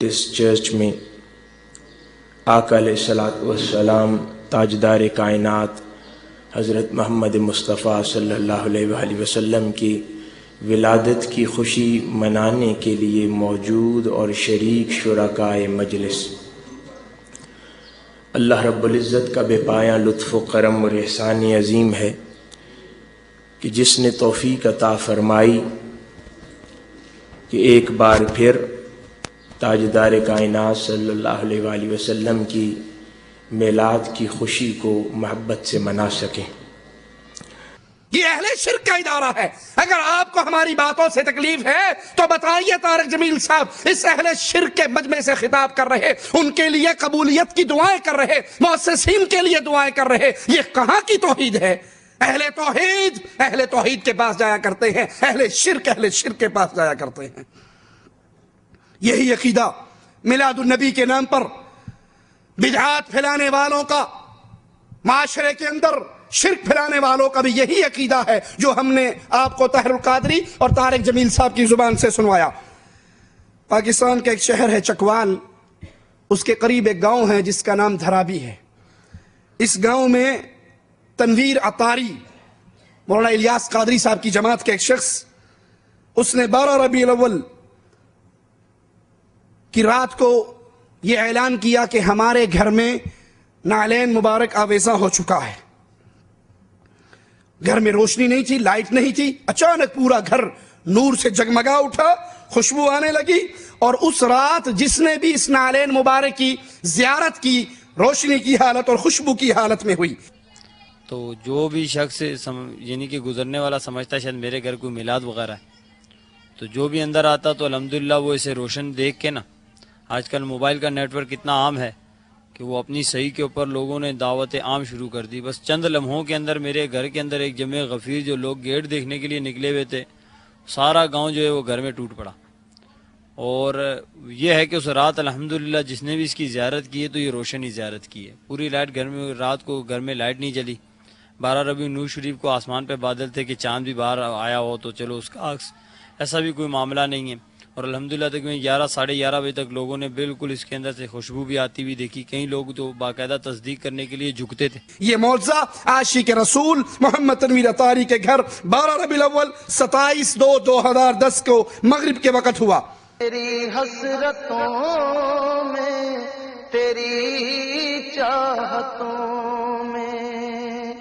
اس church میں آقا علیہ الصلوۃ والسلام تاجدار کائنات حضرت محمد مصطفیٰ صلی اللہ علیہ وآلہ وسلم کی ولادت کی خوشی منانے کے لیے موجود اور شریک شرکائے مجلس، اللہ رب العزت کا بے پایاں لطف و کرم اور احسان عظیم ہے کہ جس نے توفیق عطا فرمائی کہ ایک بار پھر تاجدار کائنات صلی اللہ علیہ وآلہ وسلم کی میلاد کی خوشی کو محبت سے منا سکیں۔ یہ اہل شرک کا ادارہ ہے۔ اگر آپ کو ہماری باتوں سے تکلیف ہے تو بتائیے، طارق جمیل صاحب اس اہل شرک کے مجمع سے خطاب کر رہے، ان کے لیے قبولیت کی دعائیں کر رہے، مؤسسین کے لیے دعائیں کر رہے، یہ کہاں کی توحید ہے؟ اہل توحید کے پاس جایا کرتے ہیں، اہل شرک کے پاس جایا کرتے ہیں۔ یہی عقیدہ میلاد النبی کے نام پر بدعات پھیلانے والوں کا، معاشرے کے اندر شرک پھیلانے والوں کا بھی یہی عقیدہ ہے جو ہم نے آپ کو طاہر القادری اور طارق جمیل صاحب کی زبان سے سنوایا۔ پاکستان کا ایک شہر ہے چکوال، اس کے قریب ایک گاؤں ہے جس کا نام دھرابی ہے۔ اس گاؤں میں تنویر عطاری، مولانا الیاس قادری صاحب کی جماعت کے ایک شخص، اس نے 12 ربیع الاول کی رات کو یہ اعلان کیا کہ ہمارے گھر میں نعلین مبارک آویزاں ہو چکا ہے۔ گھر میں روشنی نہیں تھی، لائٹ نہیں تھی، اچانک پورا گھر نور سے جگمگا اٹھا، خوشبو آنے لگی، اور اس رات جس نے بھی اس نعلین مبارک کی زیارت کی، روشنی کی حالت اور خوشبو کی حالت میں ہوئی۔ تو جو بھی شخص یعنی کہ گزرنے والا سمجھتا ہے شاید میرے گھر کوئی میلاد وغیرہ ہے، تو جو بھی اندر آتا تو الحمدللہ وہ اسے روشن دیکھ کے نا، آج کل موبائل کا نیٹ ورک اتنا عام ہے کہ وہ اپنی صحیح کے اوپر لوگوں نے دعوت عام شروع کر دی۔ بس چند لمحوں کے اندر میرے گھر کے اندر ایک جمع غفیر جو لوگ گیٹ دیکھنے کے لیے نکلے ہوئے تھے، سارا گاؤں جو ہے وہ گھر میں ٹوٹ پڑا۔ اور یہ ہے کہ اس رات الحمدللہ جس نے بھی اس کی زیارت کی ہے تو یہ روشنی زیارت کی ہے۔ پوری رات رات کو گھر میں لائٹ نہیں چلی۔ 12 ربیع نور شریف کو آسمان پہ بادل تھے کہ چاند بھی باہر آیا ہو تو چلو اس کا عکس، ایسا بھی کوئی معاملہ نہیں ہے۔ اور الحمدللہ تقریباً 11 ساڑھے 11 بجے تک لوگوں نے بالکل اس کے اندر سے خوشبو بھی آتی ہوئی دیکھی۔ کئی لوگ تو باقاعدہ تصدیق کرنے کے لیے جھکتے تھے۔ یہ معجزہ عاشق رسول محمد تنویر عطاری کے گھر 12 ربیع الاول 27/2/2010 کو مغرب کے وقت ہوا۔ تیری حسرتوں میں، تیری چاہتوں میں،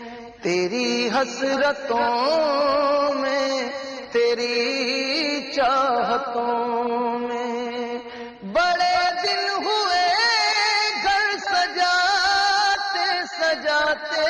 تیری حسرتوں میں، تیری چاہتوں میں، بڑے دن ہوئے گھر سجاتے سجاتے،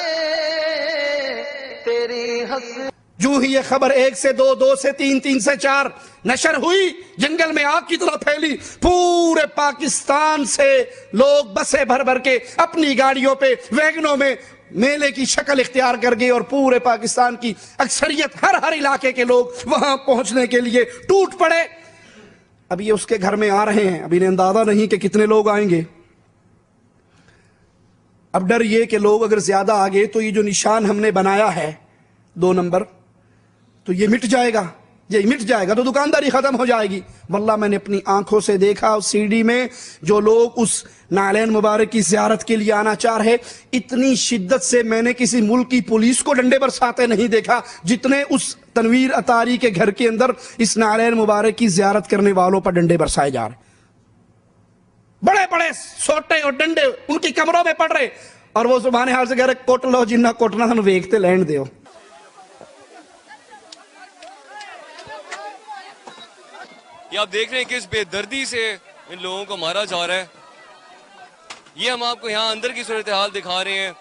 تیری حسرت۔ جو ہی یہ خبر 1 سے 2، 2 سے 3، 3 سے 4 نشر ہوئی، جنگل میں آگ کی طرح پھیلی۔ پورے پاکستان سے لوگ بسیں بھر بھر کے اپنی گاڑیوں پہ، ویگنوں میں میلے کی شکل اختیار کر گئے، اور پورے پاکستان کی اکثریت، ہر علاقے کے لوگ وہاں پہنچنے کے لیے ٹوٹ پڑے۔ اب یہ اس کے گھر میں آ رہے ہیں، اب انہیں اندازہ نہیں کہ کتنے لوگ آئیں گے۔ اب ڈر یہ کہ لوگ اگر زیادہ آ گئے تو یہ جو نشان ہم نے بنایا ہے 2 نمبر، تو یہ مٹ جائے گا، تو دکانداری ختم ہو جائے گی۔ واللہ میں نے اپنی آنکھوں سے دیکھا اس سی ڈی میں جو لوگ اس نعلین مبارک کی زیارت کے لیے آنا چاہ رہے، اتنی شدت سے میں نے کسی ملک کی پولیس کو ڈنڈے برساتے نہیں دیکھا جتنے اس تنویر عطاری کے گھر کے اندر اس نعلین مبارک کی زیارت کرنے والوں پر ڈنڈے برسائے جا رہے۔ بڑے بڑے سوٹے اور ڈنڈے ان کی کمروں میں پڑ رہے، اور وہ زبان حال سے کہہ رہے کوٹ لو جنہ کوٹنا تھا ویکھتے لین دیو۔ یہ آپ دیکھ رہے ہیں کہ اس بے دردی سے ان لوگوں کو مارا جا رہا ہے۔ یہ ہم آپ کو یہاں اندر کی صورتحال دکھا رہے ہیں،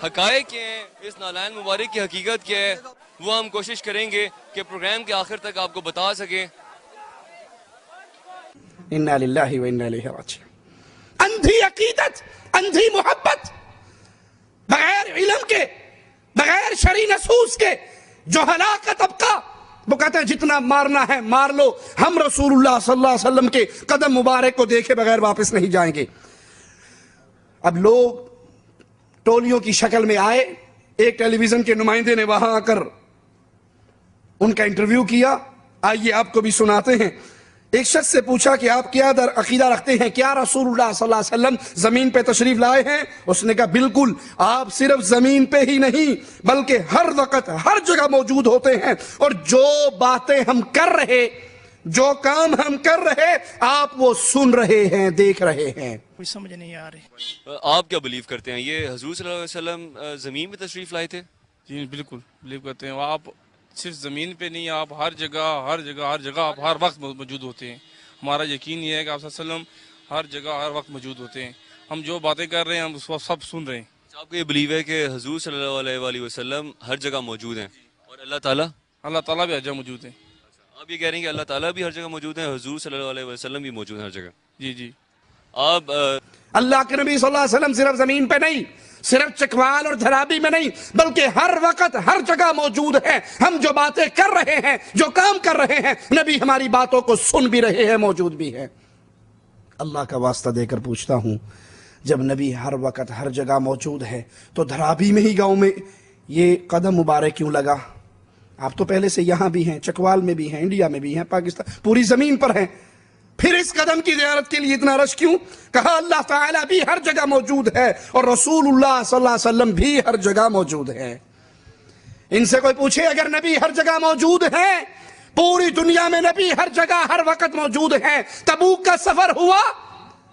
حقائق کیا ہیں، اس نعلین مبارک کی حقیقت کیا ہے، وہ ہم کوشش کریں گے کہ پروگرام کے آخر تک آپ کو بتا سکیں۔ انا للہ و انا الیہ راجعون۔ اندھی عقیدت، اندھی محبت، بغیر علم کے، بغیر شرعی نصوص کے جو ہلاک طبقہ، وہ کہتے ہیں جتنا مارنا ہے مار لو، ہم رسول اللہ صلی اللہ علیہ وسلم کے قدم مبارک کو دیکھے بغیر واپس نہیں جائیں گے۔ اب لوگ ٹولیوں کی شکل میں آئے، ایک ٹیلی ویژن کے نمائندے نے وہاں آ کر ان کا انٹرویو کیا۔ آئیے آپ کو بھی سناتے ہیں ایک شخص سے پوچھا کہ آپ کیا عقیدہ رکھتے ہیں، کیا رسول اللہ صلی اللہ علیہ وسلم زمین پہ تشریف لائے ہیں؟ اس نے کہا بالکل، آپ صرف زمین پہ ہی نہیں بلکہ ہر وقت ہر جگہ موجود ہوتے ہیں، اور جو باتیں ہم کر رہے، جو کام ہم کر رہے، آپ وہ سن رہے ہیں، دیکھ رہے ہیں۔ کوئی سمجھ نہیں آ رہی۔ آپ کیا بلیو کرتے ہیں، یہ حضور صلی اللہ علیہ وسلم زمین پہ تشریف لائے تھے؟ جی بالکل بلیو کرتے ہیں، آپ صرف زمین پہ نہیں، آپ ہر جگہ ہر جگہ ہر جگہ آپ ہر وقت موجود ہوتے ہیں۔ ہمارا یقین یہ ہے کہ آپ صلی اللہ علیہ وسلم ہر جگہ ہر وقت موجود ہوتے ہیں، ہم جو باتیں کر رہے ہیں ہم اس وقت سب سن رہے ہیں۔ آپ کو یہ بلیو ہے کہ حضور صلی اللہ علیہ وآلہ وسلم ہر جگہ موجود ہیں، اور اللہ تعالیٰ بھی ہر جگہ موجود ہیں۔ آپ یہ کہہ رہے ہیں کہ اللہ تعالیٰ بھی ہر جگہ موجود ہیں، حضور صلی اللہ علیہ وسلم بھی موجود ہیں ہر جگہ؟ جی جی۔ آپ اللہ کے نبی صلی اللہ علیہ وسلم صرف زمین پہ نہیں، صرف چکوال اور دھرابی میں نہیں بلکہ ہر وقت ہر جگہ موجود ہیں۔ ہم جو باتیں کر رہے ہیں، جو کام کر رہے ہیں، نبی ہماری باتوں کو سن بھی رہے ہیں، موجود بھی ہیں۔ اللہ کا واسطہ دے کر پوچھتا ہوں، جب نبی ہر وقت ہر جگہ موجود ہے تو دھرابی میں ہی گاؤں میں یہ قدم مبارک کیوں لگا؟ آپ تو پہلے سے یہاں بھی ہیں، چکوال میں بھی ہیں، انڈیا میں بھی ہیں، پاکستان پوری زمین پر ہیں، پھر اس قدم کی زیارت کے لیے اتنا رش کیوں؟ کہا اللہ تعالیٰ بھی ہر جگہ موجود ہے اور رسول اللہ صلی اللہ علیہ وسلم بھی ہر جگہ موجود ہے۔ ان سے کوئی پوچھے اگر نبی ہر جگہ موجود ہے، پوری دنیا میں نبی ہر جگہ ہر وقت موجود ہے، تبوک کا سفر ہوا،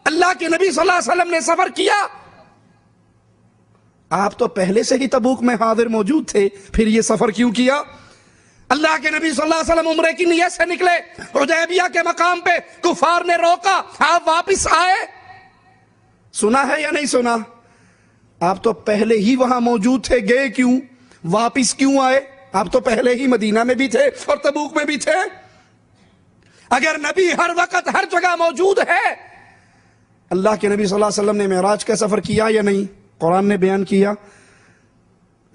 اللہ کے نبی صلی اللہ علیہ وسلم نے سفر کیا، آپ تو پہلے سے ہی تبوک میں حاضر موجود تھے، پھر یہ سفر کیوں کیا؟ اللہ کے نبی صلی اللہ علیہ وسلم عمرے کی نیت سے نکلے، حدیبیہ کے مقام پہ کفار نے روکا، آپ واپس آئے، سنا ہے یا نہیں سنا؟ آپ تو پہلے ہی وہاں موجود تھے، گئے کیوں؟ واپس کیوں آئے؟ آپ تو پہلے ہی مدینہ میں بھی تھے اور تبوک میں بھی تھے۔ اگر نبی ہر وقت ہر جگہ موجود ہے، اللہ کے نبی صلی اللہ علیہ وسلم نے معراج کا سفر کیا یا نہیں؟ قرآن نے بیان کیا،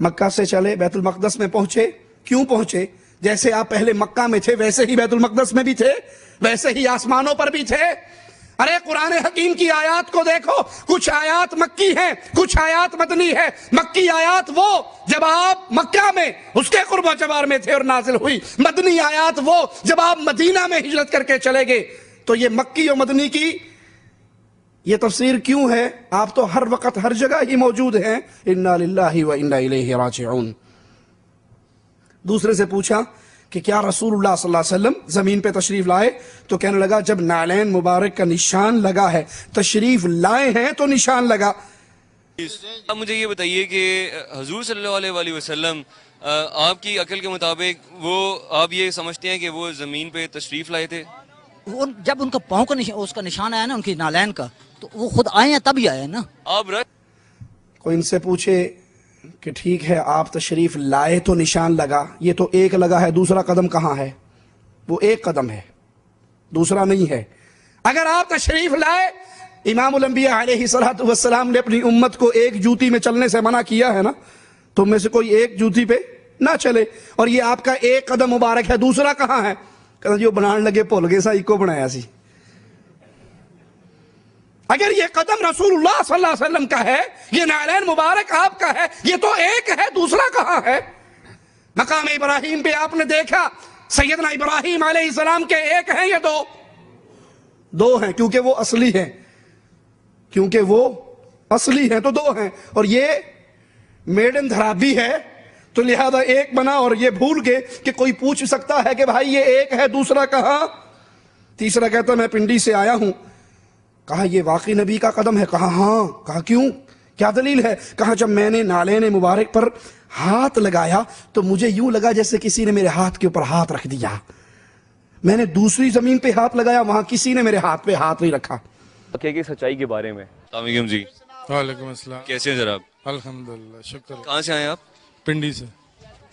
مکہ سے چلے بیت المقدس میں پہنچے، کیوں پہنچے؟ جیسے آپ پہلے مکہ میں تھے ویسے ہی بیت المقدس میں بھی تھے، ویسے ہی آسمانوں پر بھی تھے۔ ارے قرآن حکیم کی آیات کو دیکھو، کچھ آیات مکی ہیں، کچھ آیات مدنی ہے۔ مکی آیات وہ جب آپ مکہ میں اس کے قرب و جوار میں تھے اور نازل ہوئی، مدنی آیات وہ جب آپ مدینہ میں ہجرت کر کے چلے گئے۔ تو یہ مکی اور مدنی کی یہ تفسیر کیوں ہے؟ آپ تو ہر وقت ہر جگہ ہی موجود ہیں۔ انا للہ و انا الیہ راجعون۔ دوسرے سے پوچھا کہ کیا رسول اللہ صلی اللہ علیہ وسلم زمین پہ تشریف لائے؟ تو کہنے لگا جب نعلین مبارک کا نشان لگا ہے، تشریف لائے ہیں تو نشان لگا۔ اب مجھے یہ بتائیے کہ حضور صلی اللہ علیہ وآلہ وسلم آپ کی عقل کے مطابق وہ آپ یہ سمجھتے ہیں کہ وہ زمین پہ تشریف لائے تھے؟ جب ان کا پاؤں کا اس کا نشان آیا نا، ان کی نالین کا، تو وہ خود آئے ہیں تب ہی آئے ہیں نا۔ آپ کوئی ان سے پوچھے کہ ٹھیک ہے آپ تشریف لائے تو نشان لگا، یہ تو ایک لگا ہے، دوسرا قدم کہاں ہے؟ وہ ایک قدم ہے، دوسرا نہیں ہے۔ اگر آپ تشریف لائے، امام الانبیاء علیہ السلام نے اپنی امت کو ایک جوتی میں چلنے سے منع کیا ہے نا، تم میں سے کوئی ایک جوتی پہ نہ چلے، اور یہ آپ کا ایک قدم مبارک ہے، دوسرا کہاں ہے؟ کہ جو بنان لگے بھول گئے سا ایک بنایا سی۔ اگر یہ قدم رسول اللہ صلی اللہ علیہ وسلم کا ہے، یہ نعلین مبارک آپ کا ہے، یہ تو ایک ہے، دوسرا کہاں ہے؟ مقام ابراہیم پہ آپ نے دیکھا سیدنا ابراہیم علیہ السلام کے ایک ہیں یا دو ہیں؟ کیونکہ وہ اصلی ہیں، کیونکہ وہ اصلی ہیں تو دو ہیں، اور یہ میڈ ان دھرابی ہے تو لہذا ایک بنا، اور یہ بھول گئے کہ کوئی پوچھ سکتا ہے کہ بھائی یہ ایک ہے، دوسرا کہاں؟ تیسرا کہتا میں پنڈی سے آیا ہوں۔ کہا یہ واقعی نبی کا قدم ہے؟ کہا ہاں۔ کہا کیوں، کیا دلیل ہے؟ کہا جب میں نے نالین مبارک پر ہاتھ لگایا تو مجھے یوں لگا جیسے کسی نے میرے ہاتھ کے اوپر ہاتھ رکھ دیا، میں نے دوسری زمین پہ ہاتھ لگایا، وہاں کسی نے میرے ہاتھ پہ ہاتھ نہیں رکھا۔ کی سچائی کے بارے میں السلام علیکم جی۔ وعلیکم السلام۔ کیسے ہیں جناب؟ الحمدللہ، شکر۔ کہاں سے آئے آپ؟ پنڈی سے۔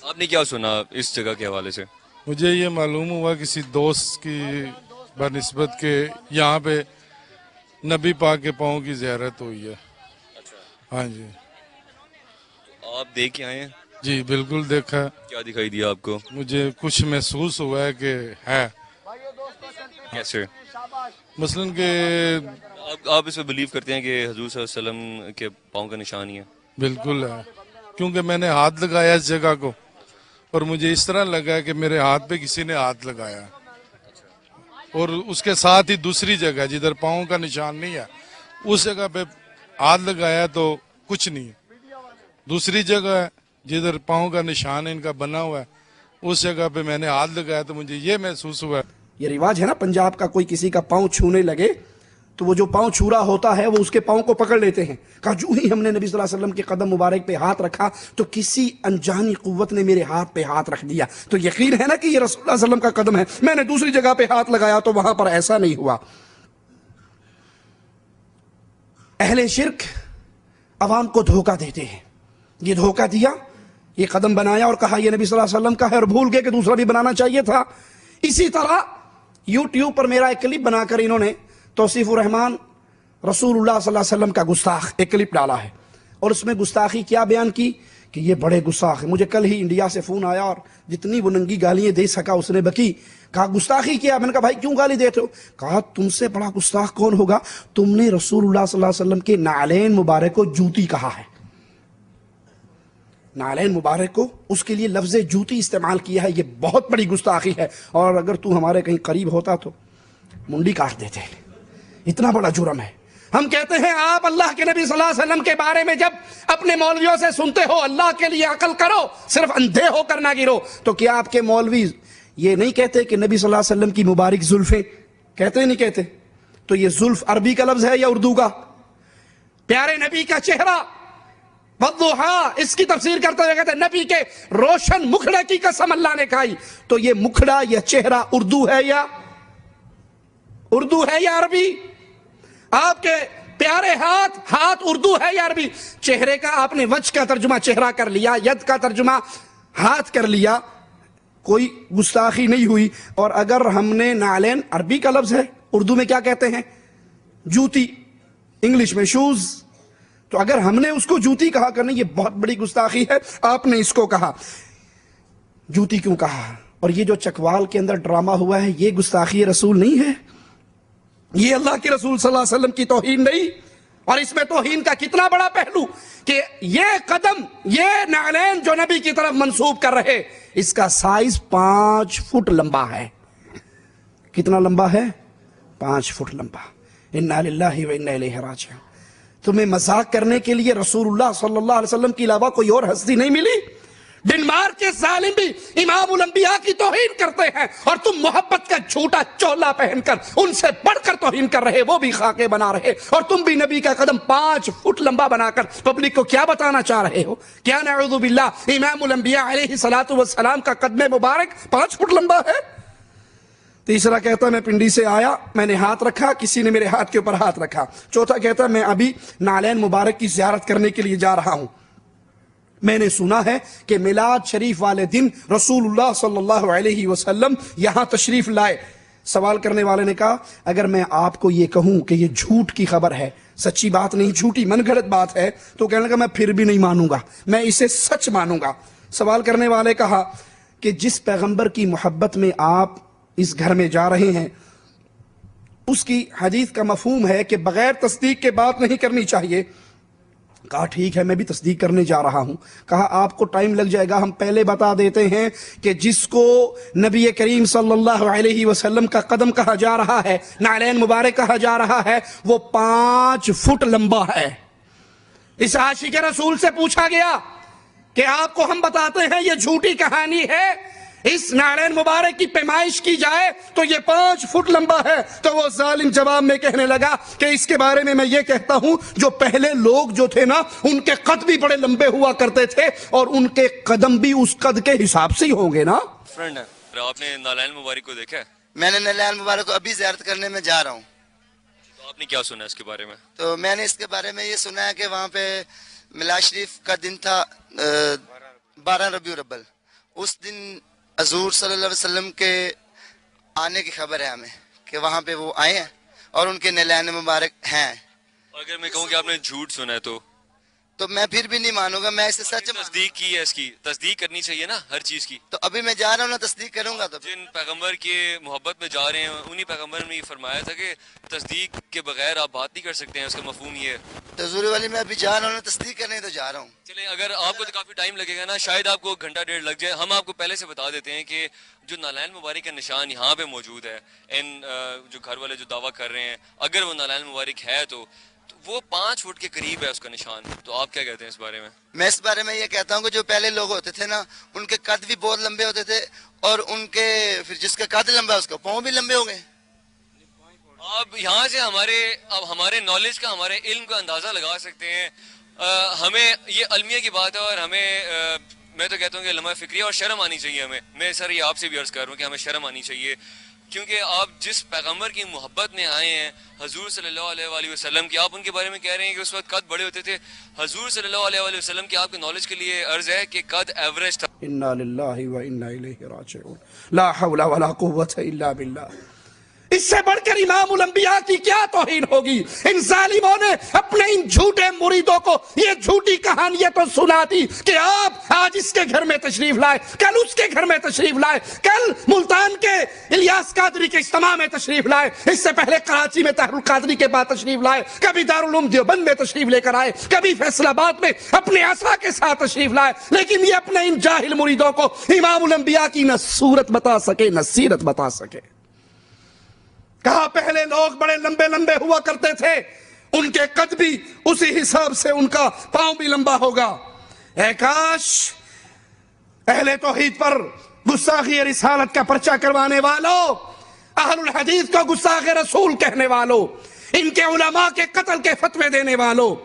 آپ نے کیا سنا اس جگہ کے حوالے سے؟ مجھے یہ معلوم ہوا کسی دوست کی بنسبت کہ یہاں پہ نبی پاک کے پاؤں کی زیارت ہوئی ہے۔ ہاں جی۔ آپ دیکھ کے آئے ہیں؟ جی بالکل دیکھا۔ کیا دکھائی دیا آپ کو؟ مجھے کچھ محسوس ہوا ہے کہ ہے۔ کیسے؟ مثلاً کہ آپ اس پہ بلیو کرتے ہیں کہ حضور صلی اللہ علیہ وسلم کے پاؤں کا نشان ہی ہے؟ بالکل ہے، کیونکہ میں نے ہاتھ لگایا اس جگہ کو اور مجھے اس طرح لگا کہ میرے ہاتھ پہ کسی نے ہاتھ لگایا۔ اور اس کے ساتھ ہی دوسری جگہ جدھر پاؤں کا نشان نہیں ہے اس جگہ پہ ہاتھ لگایا تو کچھ نہیں ہے. دوسری جگہ ہے جدھر پاؤں کا نشان ان کا بنا ہوا ہے اس جگہ پہ میں نے ہاتھ لگایا تو مجھے یہ محسوس ہوا. یہ رواج ہے نا پنجاب کا، کوئی کسی کا پاؤں چھونے لگے تو وہ جو پاؤں چھو رہا ہوتا ہے وہ اس کے پاؤں کو پکڑ لیتے ہیں. کہا جو ہی ہم نے نبی صلی اللہ علیہ وسلم کے قدم مبارک پہ ہاتھ رکھا تو کسی انجانی قوت نے میرے ہاتھ پہ ہاتھ رکھ دیا. تو یقین ہے نا کہ یہ رسول اللہ صلی اللہ علیہ وسلم کا قدم ہے. میں نے دوسری جگہ پہ ہاتھ لگایا تو وہاں پر ایسا نہیں ہوا. اہل شرک عوام کو دھوکہ دیتے ہیں. یہ دھوکہ دیا، یہ قدم بنایا اور کہا یہ نبی صلی اللہ علیہ وسلم کا ہے اور بھول گئے کہ دوسرا بھی بنانا چاہیے تھا. اسی طرح یوٹیوب پر میرا ایک کلپ بنا کر انہوں نے توصیف الرحمان رسول اللہ صلی اللہ علیہ وسلم کا گستاخ ایک کلپ ڈالا ہے اور اس میں گستاخی کیا بیان کی کہ یہ بڑے گستاخ ہیں. مجھے کل ہی انڈیا سے فون آیا اور جتنی وہ ننگی گالیاں دے سکا اس نے بکی. کہا گستاخی کیا؟ میں نے کہا بھائی کیوں گالی دیتے ہو؟ کہا تم سے بڑا گستاخ کون ہوگا، تم نے رسول اللہ صلی اللہ علیہ وسلم کے نعلین مبارک کو جوتی کہا ہے. نعلین مبارک کو اس کے لیے لفظ جوتی استعمال کیا ہے. یہ بہت بڑی گستاخی ہے اور اگر تو ہمارے کہیں قریب ہوتا تو منڈی کاٹ دیتے. اتنا بڑا جرم ہے. ہم کہتے ہیں آپ اللہ کے نبی صلی اللہ علیہ وسلم کے بارے میں جب اپنے مولویوں سے سنتے ہو اللہ کے لیے عقل کرو، صرف اندھے ہو کر نہ گرو. تو کیا آپ کے مولوی یہ نہیں کہتے کہ نبی صلی اللہ علیہ وسلم کی مبارک زلفیں کہتے ہیں؟ نہیں کہتے. تو یہ زلف عربی کا لفظ ہے یا اردو کا؟ پیارے نبی کا چہرہ والضحیٰ اس کی تفسیر کرتے ہوئے کہتے ہیں نبی کے روشن مکھڑے کی قسم اللہ نے کھائی. تو یہ مکھڑا یا چہرہ اردو ہے یا عربی؟ آپ کے پیارے ہاتھ اردو ہے یا عربی؟ چہرے کا آپ نے وجہ کا ترجمہ چہرہ کر لیا، ید کا ترجمہ ہاتھ کر لیا. کوئی گستاخی نہیں ہوئی. اور اگر ہم نے نعلین عربی کا لفظ ہے، اردو میں کیا کہتے ہیں؟ جوتی، انگلش میں شوز. تو اگر ہم نے اس کو جوتی کہا کرنا یہ بہت بڑی گستاخی ہے. آپ نے اس کو کہا جوتی کیوں کہا؟ اور یہ جو چکوال کے اندر ڈرامہ ہوا ہے یہ گستاخی رسول نہیں ہے؟ یہ اللہ کے رسول صلی اللہ علیہ وسلم کی توہین نہیں؟ اور اس میں توہین کا کتنا بڑا پہلو کہ یہ قدم، یہ نعلین جو نبی کی طرف منسوب کر رہے، اس کا سائز 5 فٹ لمبا ہے. کتنا لمبا ہے؟ 5 فٹ لمبا. انا للہ و انا الیہ راجعون. تمہیں مذاق کرنے کے لیے رسول اللہ صلی اللہ علیہ وسلم کے علاوہ کوئی اور ہستی نہیں ملی؟ ڈنمارک کے ظالم بھی امام الانبیاء کی توہین کرتے ہیں اور تم محبت کا جھوٹا چولا پہن کر ان سے بڑھ کر توہین کر رہے، وہ بھی خاکے بنا رہے، اور تم بھی نبی کا قدم 5 فٹ لمبا بنا کر پبلک کو کیا بتانا چاہ رہے ہو؟ کیا نعوذ باللہ امام الانبیاء علیہ الصلوۃ والسلام کا قدم مبارک 5 فٹ لمبا ہے؟ تیسرا کہتا ہے میں پنڈی سے آیا، میں نے ہاتھ رکھا، کسی نے میرے ہاتھ کے اوپر ہاتھ رکھا. چوتھا کہتا ہے میں ابھی نعلین مبارک کی زیارت کرنے کے لیے جا رہا ہوں. میں نے سنا ہے کہ میلاد شریف والے دن رسول اللہ صلی اللہ علیہ وسلم یہاں تشریف لائے. سوال کرنے والے نے کہا اگر میں آپ کو یہ کہوں کہ یہ جھوٹ کی خبر ہے، سچی بات نہیں، جھوٹی من گھڑت بات ہے، تو کہنے لگا میں پھر بھی نہیں مانوں گا، میں اسے سچ مانوں گا. سوال کرنے والے کہا کہ جس پیغمبر کی محبت میں آپ اس گھر میں جا رہے ہیں اس کی حدیث کا مفہوم ہے کہ بغیر تصدیق کے بات نہیں کرنی چاہیے. کہا ٹھیک ہے میں بھی تصدیق کرنے جا رہا ہوں. کہا آپ کو ٹائم لگ جائے گا، ہم پہلے بتا دیتے ہیں کہ جس کو نبی کریم صلی اللہ علیہ وسلم کا قدم کہا جا رہا ہے، نعلین مبارک کہا جا رہا ہے، وہ 5 فٹ لمبا ہے. اس عاشق رسول سے پوچھا گیا کہ آپ کو ہم بتاتے ہیں یہ جھوٹی کہانی ہے، اس نعلین مبارک کی پیمائش کی جائے تو یہ 5 فٹ لمبا ہے. تو وہ ظالم جواب میں کہنے لگا کہ اس کے بارے میں یہ کہتا ہوں جو پہلے لوگ جو تھے نا ان کے قد بھی بڑے لمبے ہوا کرتے تھے اور ان کے قدم بھی اس قد کے حساب سے ہی ہوں گے نا. فرینڈ ہے آپ نے نعلین مبارک کو دیکھا ہے؟ میں نے نعلین مبارک کو ابھی زیارت کرنے میں جا رہا ہوں. تو آپ نے کیا سنا اس کے بارے میں؟ تو میں نے اس کے بارے میں یہ سنا ہے کہ وہاں پہ میلاد شریف کا دن تھا 12 ربیع الاول. اس دن حضور صلی اللہ علیہ وسلم کے آنے کی خبر ہے ہمیں کہ وہاں پہ وہ آئے ہیں اور ان کے نعلین مبارک ہیں. اگر میں کہوں کہ آپ نے جھوٹ سنا ہے تو میں پھر بھی نہیں مانوں گا، میں اسے سچ تصدیق کی ہے، اس کی تصدیق کرنی چاہیے نا ہر چیز کی. تو ابھی میں جا رہا ہوں نا، تصدیق کروں گا. تو جن پیغمبر کے محبت میں جا رہے ہیں انہی پیغمبر نے یہ فرمایا تھا کہ تصدیق کے بغیر آپ بات نہیں کر سکتے ہیں. اس کا مفہوم یہ ہے تو حضور والی میں ابھی جا رہا ہوں، تصدیق کرنے تو جا رہا ہوں. چلیں اگر آپ کو تو کافی ٹائم لگے گا نا، شاید آپ کو گھنٹہ ڈیڑھ لگ جائے. ہم آپ کو پہلے سے بتا دیتے ہیں کہ جو نالین مبارک کا نشان یہاں پہ موجود ہے، ان جو گھر والے جو دعویٰ کر رہے ہیں اگر وہ نالین مبارک ہے تو وہ 5 فٹ کے قریب ہے اس کا نشان. تو آپ کیا کہتے ہیں اس بارے میں؟ میں اس بارے میں یہ کہتا ہوں کہ جو پہلے لوگ ہوتے تھے نا، ان کے قد بھی بہت لمبے ہوتے تھے، اور ان کے پھر جس کا قد لمبا ہے اس کا پاؤں بھی لمبے ہو گئے. آپ یہاں سے ہمارے نالج کا، ہمارے علم کا اندازہ لگا سکتے ہیں. ہمیں یہ المیہ کی بات ہے، اور ہمیں میں تو کہتا ہوں کہ لمحہ فکریہ اور شرم آنی چاہیے ہمیں. میں سر یہ آپ سے بھی عرض کر رہا ہوں کہ ہمیں شرم آنی چاہیے، کیونکہ آپ جس پیغمبر کی محبت میں آئے ہیں، حضور صلی اللہ علیہ وآلہ وسلم کی، آپ ان کے بارے میں کہہ رہے ہیں کہ اس وقت قد بڑے ہوتے تھے. حضور صلی اللہ علیہ وآلہ وسلم کی آپ کے نالج کے لیے عرض ہے کہ قد ایوریج تھا. انا للہ و انا الیہ راجعون، لا حول ولا قوت الا باللہ. اس سے بڑھ کر امام الانبیاء کی کیا توہین ہوگی؟ ان ظالموں نے اپنے ان جھوٹے مریدوں کو یہ جھوٹی کہانیاں تو سنا دی کہ آپ آج اس کے گھر میں تشریف لائے، کل اس کے گھر میں تشریف لائے، کل ملتان کے الیاس قادری کے اجتماع میں تشریف لائے، اس سے پہلے کراچی میں طاہر القادری کے بعد تشریف لائے، کبھی دارالعلوم دیوبند میں تشریف لے کر آئے، کبھی فیصل آباد میں اپنے عصا کے ساتھ تشریف لائے. لیکن یہ اپنے ان جاہل مریدوں کو امام الانبیاء کی نہ صورت بتا سکے نہ سیرت بتا سکے. کہا پہلے لوگ بڑے لمبے لمبے ہوا کرتے تھے، ان کے قد بھی اسی حساب سے ان کا پاؤں بھی لمبا ہوگا. اے کاش اہل توحید پر گستاخی رسالت کا پرچہ کروانے والوں، اہل الحدیث کو گستاخ رسول کہنے والوں، ان کے علماء کے قتل کے فتوے دینے والوں،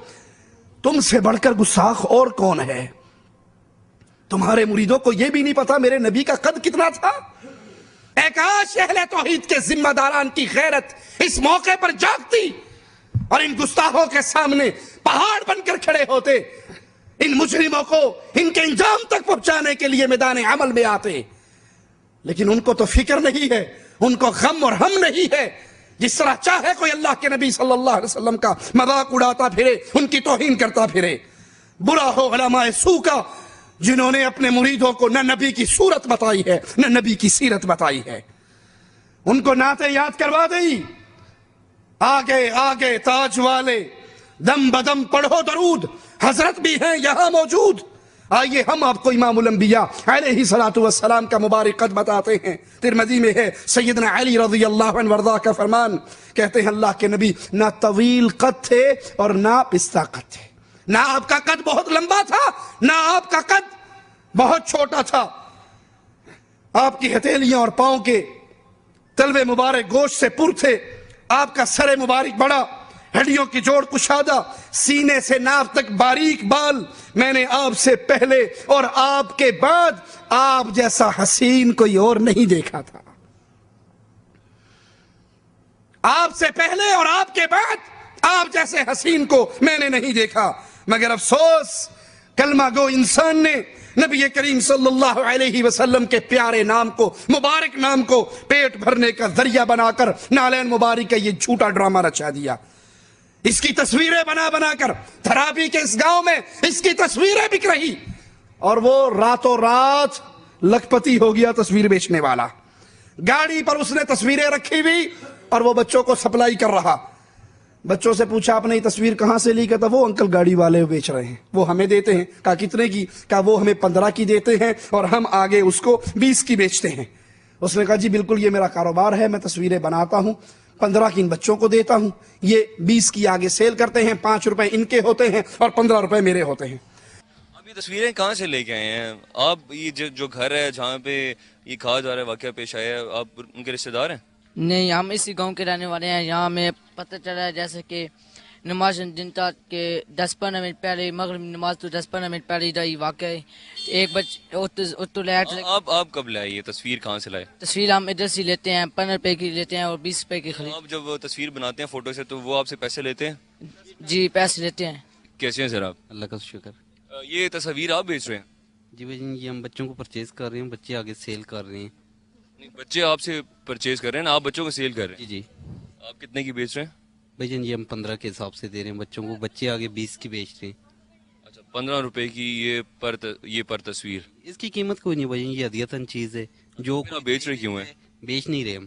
تم سے بڑھ کر گستاخ اور کون ہے؟ تمہارے مریدوں کو یہ بھی نہیں پتا میرے نبی کا قد کتنا تھا؟ اے کاش اہل توحید کے ذمہ داران کی غیرت اس موقع پر جاگتی اور ان گستاخوں کے سامنے پہاڑ بن کر کھڑے ہوتے، ان مجرموں کو ان کے انجام تک پہنچانے کے لیے میدان عمل میں آتے. لیکن ان کو تو فکر نہیں ہے، ان کو غم اور ہم نہیں ہے. جس طرح چاہے کوئی اللہ کے نبی صلی اللہ علیہ وسلم کا مذاق اڑاتا پھرے، ان کی توہین کرتا پھرے. برا ہو علماء سو کا جنہوں نے اپنے مریدوں کو نہ نبی کی صورت بتائی ہے نہ نبی کی سیرت بتائی ہے. ان کو نعتیں یاد کروا دی، آگے آگے تاج والے، دم بدم پڑھو درود، حضرت بھی ہیں یہاں موجود. آئیے ہم آپ کو امام الانبیاء علیہ الصلوۃ والسلام کا مبارک قد بتاتے ہیں. ترمذی میں ہے سیدنا علی رضی اللہ عنہ وارضاہ کا فرمان، کہتے ہیں اللہ کے نبی نہ طویل قد تھے اور نہ پستہ قد تھے. نہ آپ کا قد بہت لمبا تھا، نہ آپ کا قد بہت چھوٹا تھا. آپ کی ہتھیلیاں اور پاؤں کے تلوے مبارک گوشت سے پر تھے. آپ کا سر مبارک بڑا، ہڈیوں کی جوڑ کشادہ، سینے سے ناف تک باریک بال. میں نے آپ سے پہلے اور آپ کے بعد آپ جیسا حسین کوئی اور نہیں دیکھا تھا. آپ سے پہلے اور آپ کے بعد آپ جیسے حسین کو میں نے نہیں دیکھا. مگر افسوس کلمہ گو انسان نے نبی کریم صلی اللہ علیہ وسلم کے پیارے نام کو، مبارک نام کو پیٹ بھرنے کا ذریعہ بنا کر نالین مبارک کا یہ جھوٹا ڈرامہ رچا دیا. اس کی تصویریں بنا بنا کر تھراپی کے اس گاؤں میں اس کی تصویریں بک رہی، اور وہ راتوں رات لکھپتی ہو گیا تصویر بیچنے والا. گاڑی پر اس نے تصویریں رکھی ہوئی اور وہ بچوں کو سپلائی کر رہا. بچوں سے پوچھا آپ نے یہ تصویر کہاں سے لی؟ کہتا وہ انکل گاڑی والے بیچ رہے ہیں، وہ ہمیں دیتے ہیں. کہا کتنے کی؟ کہا وہ ہمیں 15 کی دیتے ہیں اور ہم آگے اس کو 20 کی بیچتے ہیں. اس نے کہا جی بالکل یہ میرا کاروبار ہے، میں تصویریں بناتا ہوں، 15 کی ان بچوں کو دیتا ہوں، یہ 20 کی آگے سیل کرتے ہیں، 5 روپے ان کے ہوتے ہیں اور 15 روپے میرے ہوتے ہیں. آپ یہ تصویریں کہاں سے لے کے آئے ہیں؟ آپ یہ جو گھر ہے جہاں پہ یہ کہا جا رہا ہے واقعہ پیش آیا ہے، آپ ان کے رشتہ دار ہیں؟ نہیں، ہم اسی گاؤں کے رہنے والے ہیں. یہاں ہمیں پتہ چلا ہے جیسے کہ نماز دن تک کے 10-15 منٹ پہلے، مغرب نماز تو 10-15 منٹ پہلے ہی واقع ہے. ایک بچہ لائٹ. آپ کب لائے یہ تصویر؟ کہاں سے لائے تصویر؟ ہم ادھر سے لیتے ہیں، 15 روپے کی لیتے ہیں اور 20 روپے کی خرید. آپ جب تصویر بناتے ہیں فوٹو سے تو وہ آپ سے پیسے لیتے ہیں؟ جی پیسے لیتے ہیں. کیسے ہیں سر آپ؟ اللہ کا شکر. یہ تصاویر آپ بیچ رہے ہیں؟ جی بھائی جی، یہ ہم بچوں کو پرچیز کر رہے ہیں، بچے آگے سیل کر رہے ہیں. بچے آپ سے پرچیز کر رہے ہیں نا، آپ بچوں کو سیل کر رہے ہیں؟ جی جی. آپ کتنے کی بیچ رہے ہیں؟ بھائی جان یہ ہم 15 کے حساب سے دے رہے ہیں بچوں کو، بچے آگے 20 کی بیچ رہے ہیں. اچھا 15 روپے کی یہ پر تصویر؟ اس کی قیمت کوئی نہیں بھائی جان، یہ ہدیتاً چیز ہے. جو آپ بیچ رہے کیوں ہیں؟ بیچ نہیں رہے ہم،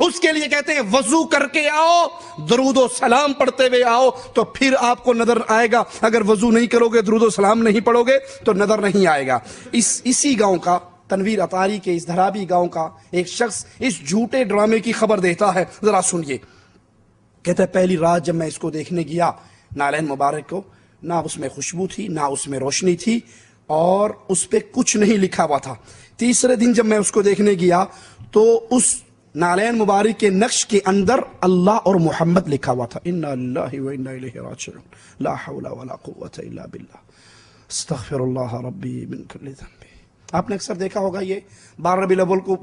اس کے لیے کہتے ہیں وضو کر کے آؤ، درود و سلام پڑھتے ہوئے آؤ، تو پھر آپ کو نظر آئے گا. اگر وضو نہیں کرو گے، درود و سلام نہیں پڑھو گے تو نظر نہیں آئے گا. اسی گاؤں کا، تنویر اطاری کے اس دھرابی گاؤں کا ایک شخص اس جھوٹے ڈرامے کی خبر دیتا ہے. ذرا سنیے. کہتا ہے پہلی رات جب میں اس کو دیکھنے گیا، نالین مبارک کو، نہ اس میں خوشبو تھی، نہ اس میں روشنی تھی، اور اس پہ کچھ نہیں لکھا ہوا تھا. تیسرے دن جب میں اس کو دیکھنے گیا تو اس نالین مبارک کے نقش کے اندر اللہ اور محمد لکھا ہوا تھا. انا للہ و انا الیہ راجعون، لا حول ولا قوۃ الا باللہ، استغفر اللہ ربی من کل ذنب. آپ نے اکثر دیکھا ہوگا یہ 12 ربیع الاول کو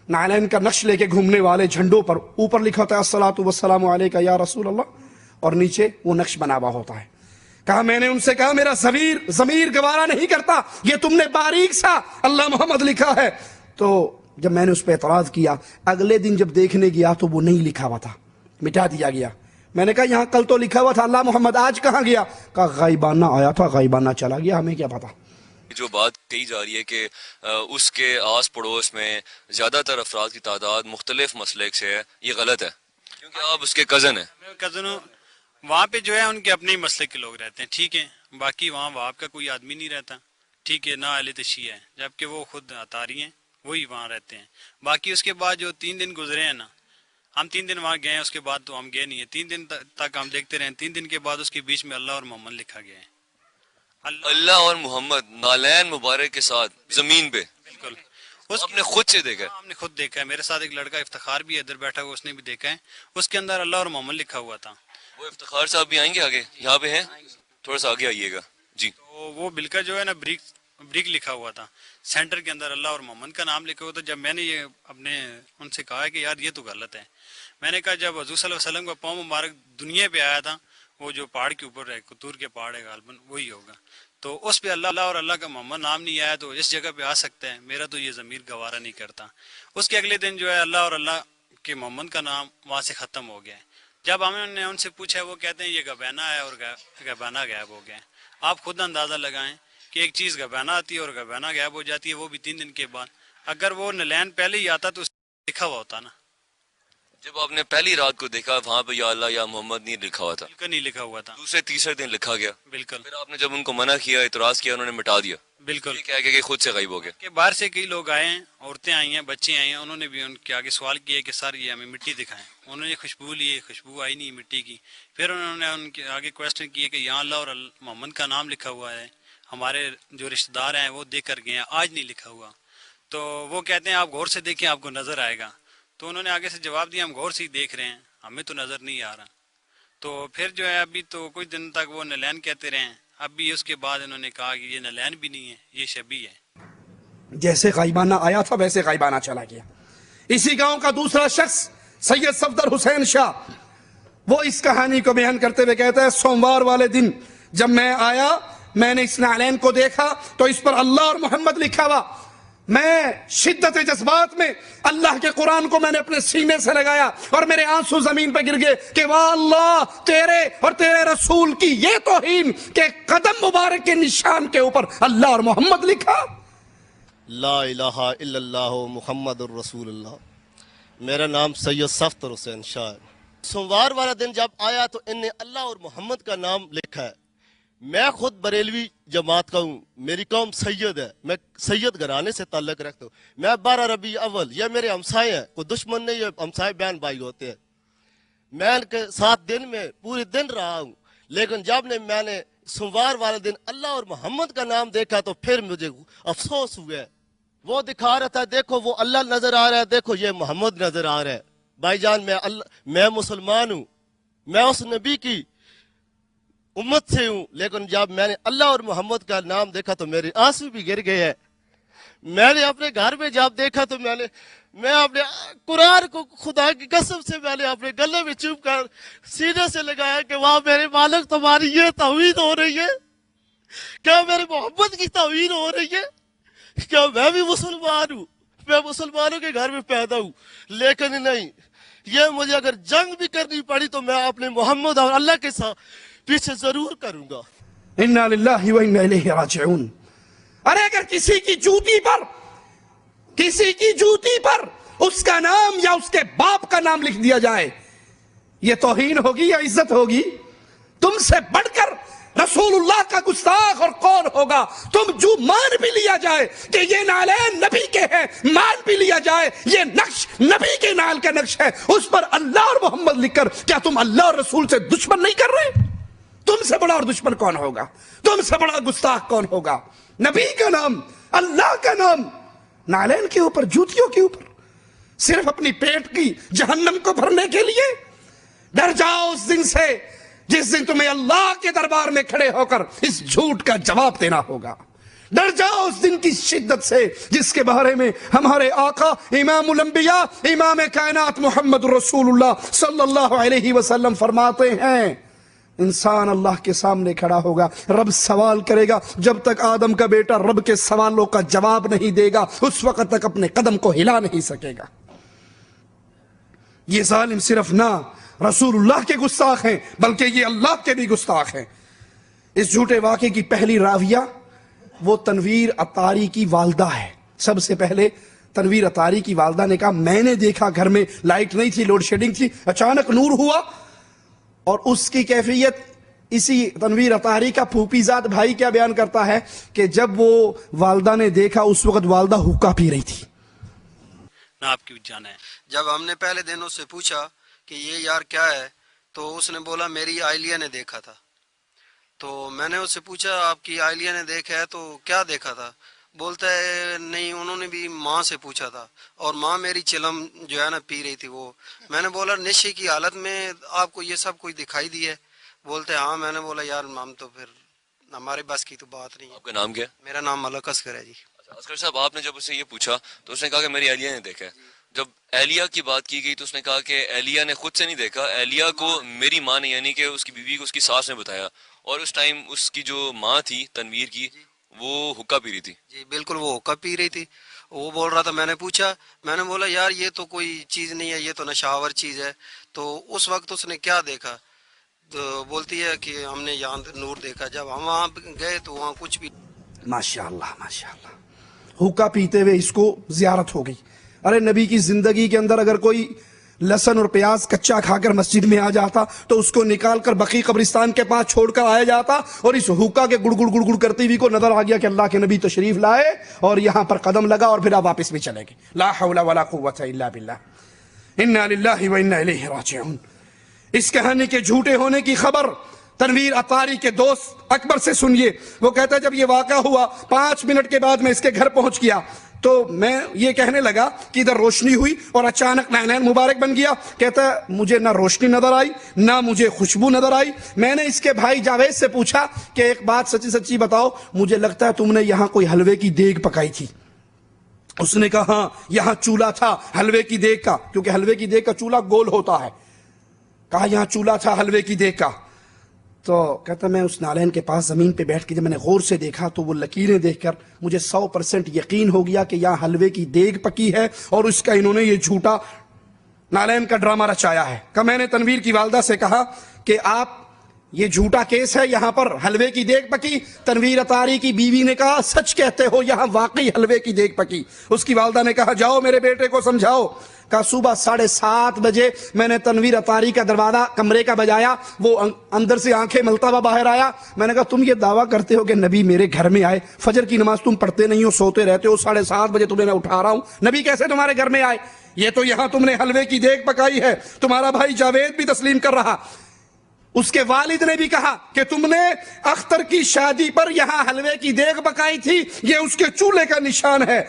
نالین کا نقش لے کے گھومنے والے جھنڈوں پر اوپر لکھا ہوتا ہے الصلاۃ والسلام علیک یا رسول اللہ، اور نیچے وہ نقش بنا ہوا ہوتا ہے. کہا میں نے ان سے کہا میرا ضمیر گوارا نہیں کرتا، یہ تم نے باریک سا اللہ محمد لکھا ہے. تو جب میں نے اس پہ اعتراض کیا، اگلے دن جب دیکھنے گیا تو وہ نہیں لکھا ہوا تھا، مٹا دیا گیا. میں نے کہا یہاں کل تو لکھا ہوا تھا اللہ محمد، آج کہاں گیا؟ کہا غائبانہ آیا تھا، غائبانہ چلا گیا، ہمیں کیا پتا. جو بات کہی جا رہی ہے کہ اس کے آس پڑوس میں زیادہ تر افراد کی تعداد مختلف مسلک سے ہے، یہ غلط ہے کیونکہ آپ اس کے کزن ہیں. کزن وہاں پہ جو ہے ان کے اپنے ہی مسلک کے لوگ رہتے ہیں، ٹھیک ہے. باقی وہاں وہاب کا کوئی آدمی نہیں رہتا، ٹھیک ہے، نہ اہل تشیع ہے، جبکہ وہ خود اطاری ہیں، وہی وہاں رہتے ہیں. باقی اس کے بعد جو 3 دن گزرے ہیں نا، ہم 3 دن وہاں گئے ہیں، اس کے بعد تو ہم گئے نہیں ہیں. 3 دن تک ہم دیکھتے رہے. 3 دن کے بعد اس کے بیچ میں اللہ اور محمد لکھا گیا ہے. اللہ اور محمد نالین مبارک کے ساتھ زمین پہ، بالکل آپ نے خود سے دیکھا ہے؟ ہم نے خود دیکھا ہے. میرے ساتھ ایک لڑکا افتخار بھی ادھر بیٹھا ہوا، اس نے بھی دیکھا ہے. اس کے اندر اللہ اور محمد لکھا ہوا تھا. وہ افتخار صاحب بھی آئیں گے آگے، یہاں پہ ہیں، تھوڑا سا آگے آئیے گا جی. تو وہ بل کا جو ہے نا بریک لکھا ہوا تھا، سینٹر کے اندر اللہ اور محمد کا نام لکھا ہوا تھا. جب میں نے یہ اپنے ان سے کہا کہ یار یہ تو غلط ہے، میں نے کہا جب حضور صلی اللہ علیہ وسلم کا پاؤں مبارک دنیا پہ آیا تھا، وہ جو پہاڑ کے اوپر ہے، کتور کے پہاڑ ہے غالباً، وہی ہوگا. تو اس پہ اللہ اور اللہ کا محمد نام نہیں آیا، تو اس جگہ پہ آ سکتا ہے. میرا تو یہ ضمیر گوارا نہیں کرتا. اس کے اگلے دن جو ہے اللہ اور اللہ کے محمد کا نام وہاں سے ختم ہو گیا ہے. جب ہم نے ان سے پوچھا، وہ کہتے ہیں یہ گبینہ ہے اور گبینہ غائب ہو گیا ہے. آپ خود اندازہ لگائیں کہ ایک چیز گبینہ آتی ہے اور گبینہ غائب ہو جاتی ہے، وہ بھی 3 دن کے بعد. اگر وہ نلین پہلے ہی آتا تو لکھا ہوا ہوتا نا. جب آپ نے پہلی رات کو دیکھا وہاں پہ یا اللہ یا محمد نہیں لکھا ہوا تھا، بالکل نہیں لکھا ہوا تھا. دوسرے تیسرے دن لکھا گیا. بالکل. پھر آپ نے جب ان کو منع کیا، اعتراض کیا، انہوں نے مٹا دیا. بالکل. یہ کہہ کے کہ خود سے غائب ہو گیا. کہ باہر سے کئی لوگ آئے ہیں، عورتیں آئی ہیں، بچے آئے ہیں، انہوں نے بھی ان کے آگے سوال کیا کہ سر یہ ہمیں مٹی دکھائیں. انہوں نے خوشبو لی، خوشبو آئی نہیں مٹی کی. پھر انہوں نے ان کے آگے کویسچن کیے کہ یہاں اللہ اور محمد کا نام لکھا ہوا ہے، ہمارے جو رشتہ دار ہیں وہ دیکھ کر گئے ہیں، آج نہیں لکھا ہوا. تو وہ کہتے ہیں آپ غور سے دیکھیں، آپ کو نظر آئے گا. تو انہوں نے آگے سے جواب دیا ہم غور سے ہی دیکھ رہے ہیں، ہمیں تو نظر نہیں آ رہا. تو پھر جو ہے ابھی تو کچھ دن تک وہ نلین کہتے رہے ہیں. ابھی اس کے بعد انہوں نے کہا کہ یہ نلین بھی نہیں ہے، یہ شبی ہے. جیسے غائبانہ آیا تھا ویسے غائبانہ چلا گیا. اسی گاؤں کا دوسرا شخص سید صفدر حسین شاہ، وہ اس کہانی کو بیان کرتے ہوئے کہتا ہے سوموار والے دن جب میں آیا، میں نے اس نالین کو دیکھا تو اس پر اللہ اور محمد لکھا ہوا. میں شدت جذبات میں اللہ کے قرآن کو میں نے اپنے سینے سے لگایا اور میرے آنسو زمین پہ گر گئے کہ واہ اللہ، تیرے اور تیرے رسول کی یہ توہین کہ قدم مبارک کے نشان کے اوپر اللہ اور محمد لکھا. لا الہ الا اللہ محمد الرسول اللہ. میرا نام سید صفدر حسین شاہ ہے. سوموار والا دن جب آیا تو ان نے اللہ اور محمد کا نام لکھا ہے. میں خود بریلوی جماعت کا ہوں، میری قوم سید ہے، میں سید گھرانے سے تعلق رکھتا ہوں. میں 12 ربیع اول، یہ میرے ہمسائے ہیں، کوئی دشمن نہیں، یہ ہمسائے بہن بھائی ہوتے ہیں. میں ان کے ساتھ دن میں پورے دن رہا ہوں، لیکن جب میں نے سوموار والے دن اللہ اور محمد کا نام دیکھا تو پھر مجھے افسوس ہوا. وہ دکھا رہا تھا دیکھو وہ اللہ نظر آ رہا ہے، دیکھو یہ محمد نظر آ رہا ہے. بھائی جان میں مسلمان ہوں، میں اس نبی کی امت سے ہوں، لیکن جب میں نے اللہ اور محمد کا نام دیکھا تو میرے آنسو بھی گر گئے ہیں. میں نے اپنے گھر میں جب دیکھا تو میں اپنے قرآن کو خدا کی قسم سے میں نے اپنے گلے میں چوب کر سینے سے لگایا کہ واہ میرے مالک تمہاری یہ توہین ہو رہی ہے، کیا میرے محمد کی توہین ہو رہی ہے؟ کیا میں بھی مسلمان ہوں؟ میں مسلمانوں کے گھر میں پیدا ہوں، لیکن نہیں، یہ مجھے اگر جنگ بھی کرنی پڑی تو میں اپنے محمد اور اللہ کے ساتھ پیچھے ضرور کروں گا. انا للہ و انا الیہ راجعون. ارے اگر کسی کی جوتی پر اس کا نام یا اس کے باپ کا نام لکھ دیا جائے، یہ توہین ہوگی یا عزت ہوگی؟ تم سے بڑھ کر رسول اللہ کا گستاخ اور کون ہوگا؟ تم جو مان بھی لیا جائے کہ یہ نالین نبی کے ہیں، مان بھی لیا جائے یہ نقش نبی کے نال کا نقش ہے، اس پر اللہ اور محمد لکھ کر کیا تم اللہ اور رسول سے دشمن نہیں کر رہے؟ تم سے بڑا اور دشمن کون ہوگا؟ تم سے بڑا گستاخ کون ہوگا؟ نبی کا نام، اللہ کا نام نالین کے اوپر، جوتیوں کے اوپر، صرف اپنی پیٹ کی جہنم کو بھرنے کے لیے؟ ڈر جاؤ اس دن سے جس دن تمہیں اللہ کے دربار میں کھڑے ہو کر اس جھوٹ کا جواب دینا ہوگا۔ ڈر جاؤ اس دن کی شدت سے جس کے بارے میں ہمارے آقا امام الانبیاء امام کائنات محمد رسول اللہ صلی اللہ علیہ وسلم فرماتے ہیں، انسان اللہ کے سامنے کھڑا ہوگا، رب سوال کرے گا، جب تک آدم کا بیٹا رب کے سوالوں کا جواب نہیں دے گا اس وقت تک اپنے قدم کو ہلا نہیں سکے گا۔ یہ ظالم صرف نہ رسول اللہ کے گستاخ ہیں بلکہ یہ اللہ کے بھی گستاخ ہیں۔ اس جھوٹے واقعے کی پہلی راویہ وہ تنویر اطاری کی والدہ ہے۔ سب سے پہلے تنویر اطاری کی والدہ نے کہا میں نے دیکھا گھر میں لائٹ نہیں تھی، لوڈ شیڈنگ تھی، اچانک نور ہوا، اور اس کی کیفیت اسی تنویر اطاری کا پھوپھی زاد بھائی کیا بیان کرتا ہے کہ جب وہ والدہ نے دیکھا اس وقت والدہ حقہ پی رہی تھی۔ نہ آپ کی جانا ہے۔ جب ہم نے پہلے دن اس سے پوچھا کہ یہ یار کیا ہے تو اس نے بولا میری اہلیہ نے دیکھا تھا۔ تو میں نے اس سے پوچھا آپ کی اہلیہ نے دیکھا ہے تو کیا دیکھا تھا؟ بولتا ہے نہیں انہوں نے بھی ماں سے پوچھا تھا اور ماں میری چلم جو ہے نا پی رہی تھی وہ۔ میں نے بولا نشے کی حالت میں آپ کو یہ سب کچھ دکھائی دی ہے؟ بولتے ہیں ہاں۔ میں نے بولا یار ہم تو پھر ہمارے بس کی تو بات نہیں ہے۔ آپ کا نام کیا؟ میرا نام ملک اصغر ہے جی۔ اصغر صاحب آپ نے جب اسے یہ پوچھا تو اس نے کہا کہ میری اہلیہ نے دیکھا ہے۔ جب اہلیہ کی بات کی گئی تو اس نے کہا کہ اہلیہ نے خود سے نہیں دیکھا، اہلیہ کو میری ماں نے یعنی کہ اس کی بیوی کو اس کی ساس نے بتایا، اور اس ٹائم اس کی جو ماں تھی تنویر کی وہ حقہ پی رہی تھی۔ جی بالکل وہ حقہ پی رہی تھی۔ وہ بول رہا تھا، میں نے پوچھا، میں نے بولا یار یہ تو کوئی چیز نہیں ہے، یہ تو نشاور چیز ہے۔ تو اس وقت اس نے کیا دیکھا؟ تو بولتی ہے کہ ہم نے یہاں نور دیکھا۔ جب ہم وہاں گئے تو وہاں کچھ بھی۔ ماشاءاللہ ماشاءاللہ، حقہ پیتے ہوئے اس کو زیارت ہو گئی۔ ارے نبی کی زندگی کے اندر اگر کوئی لہسن اور پیاز کچا کھا کر مسجد میں آ جاتا تو اس کو نکال کر بقیع قبرستان کے پاس چھوڑ کر آیا جاتا، اور اس حقہ کے گڑ گڑ گڑ گڑ کرتی ہوئی کو نظر آ گیا کہ اللہ کے نبی تشریف لائے اور یہاں پر قدم لگا اور پھر آپ واپس بھی چلے گئے۔ لا حول ولا قوت الا باللہ، انا للہ و انا الیہ راجعون۔ اس کہانی کے جھوٹے ہونے کی خبر تنویر اطاری کے دوست اکبر سے سنیے۔ وہ کہتا ہے جب یہ واقعہ ہوا 5 منٹ کے بعد میں اس کے گھر پہنچ گیا تو میں یہ کہنے لگا کہ ادھر روشنی ہوئی اور اچانک نینین مبارک بن گیا۔ کہتا ہے مجھے نہ روشنی نظر آئی نہ مجھے خوشبو نظر آئی۔ میں نے اس کے بھائی جاوید سے پوچھا کہ ایک بات سچی سچی بتاؤ، مجھے لگتا ہے تم نے یہاں کوئی حلوے کی دیگ پکائی تھی۔ اس نے کہا ہاں یہاں چولہا تھا حلوے کی دیگ کا، کیونکہ حلوے کی دیگ کا چولہا گول ہوتا ہے۔ کہا یہاں چولہا تھا حلوے کی دیگ کا۔ تو کہتا میں اس نالین کے پاس زمین پہ بیٹھ کے جب میں نے غور سے دیکھا تو وہ لکیریں دیکھ کر مجھے 100% یقین ہو گیا کہ یہاں حلوے کی دیگ پکی ہے اور اس کا انہوں نے یہ جھوٹا نالین کا ڈرامہ رچایا ہے۔ کہ میں نے تنویر کی والدہ سے کہا کہ آپ یہ جھوٹا کیس ہے، یہاں پر حلوے کی دیگ پکی۔ تنویر اطاری کی بیوی نے کہا سچ کہتے ہو، یہاں واقعی حلوے کی دیگ پکی۔ اس کی والدہ نے کہا جاؤ میرے بیٹے کو سمجھاؤ۔ کہا صبح 7:30 بجے میں نے تنویر اطاری کا دروازہ کمرے کا بجایا، وہ اندر سے آنکھیں ملتا ہوا باہر آیا۔ میں نے کہا تم یہ دعویٰ کرتے ہو کہ نبی میرے گھر میں آئے، فجر کی نماز تم پڑھتے نہیں ہو، سوتے رہتے ہو، 7:30 بجے تمہیں میں اٹھا رہا ہوں، نبی کیسے تمہارے گھر میں آئے؟ یہ تو یہاں تم نے حلوے کی دیگ پکائی ہے۔ تمہارا بھائی جاوید بھی تسلیم کر رہا، اس کے والد نے بھی کہا کہ تم نے اختر کی شادی پر یہاں حلوے کی دیگ پکائی تھی، یہ اس کے چولہے کا نشان ہے۔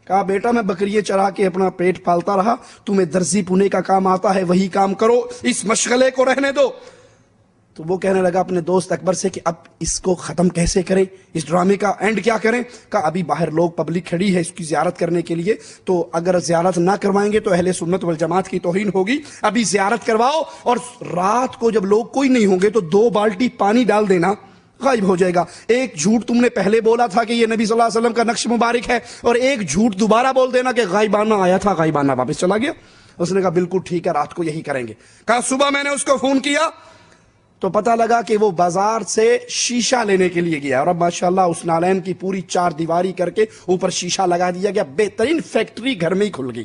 کہا بیٹا میں بکریے چرا کے اپنا پیٹ پالتا رہا، تمہیں درزی پونے کا کام آتا ہے وہی کام کرو، اس مشغلے کو رہنے دو۔ تو وہ کہنے لگا اپنے دوست اکبر سے کہ اب اس کو ختم کیسے کریں، اس ڈرامے کا اینڈ کیا کریں؟ کہا ابھی باہر لوگ پبلک کھڑی ہے اس کی زیارت کرنے کے لیے، تو اگر زیارت نہ کروائیں گے تو اہل سنت والجماعت کی توہین ہوگی، ابھی زیارت کرواؤ، اور رات کو جب لوگ کوئی نہیں ہوں گے تو 2 بالٹی پانی ڈال دینا، غائب ہو جائے گا۔ ایک جھوٹ تم نے پہلے بولا تھا کہ یہ نبی صلی اللہ علیہ وسلم کا نقش مبارک ہے، اور ایک جھوٹ دوبارہ بول دینا کہ غائبانہ آیا تھا، غائبانہ واپس چلا گیا۔ اس نے کہا بالکل ٹھیک ہے، رات کو یہی کریں گے۔ کہا صبح میں نے اس کو فون کیا تو پتہ لگا کہ وہ بازار سے شیشہ لینے کے لیے گیا، اور اب ماشاءاللہ اس نالین کی پوری 4 دیواری کر کے اوپر شیشہ لگا دیا گیا، بہترین فیکٹری گھر میں ہی کھل گئی۔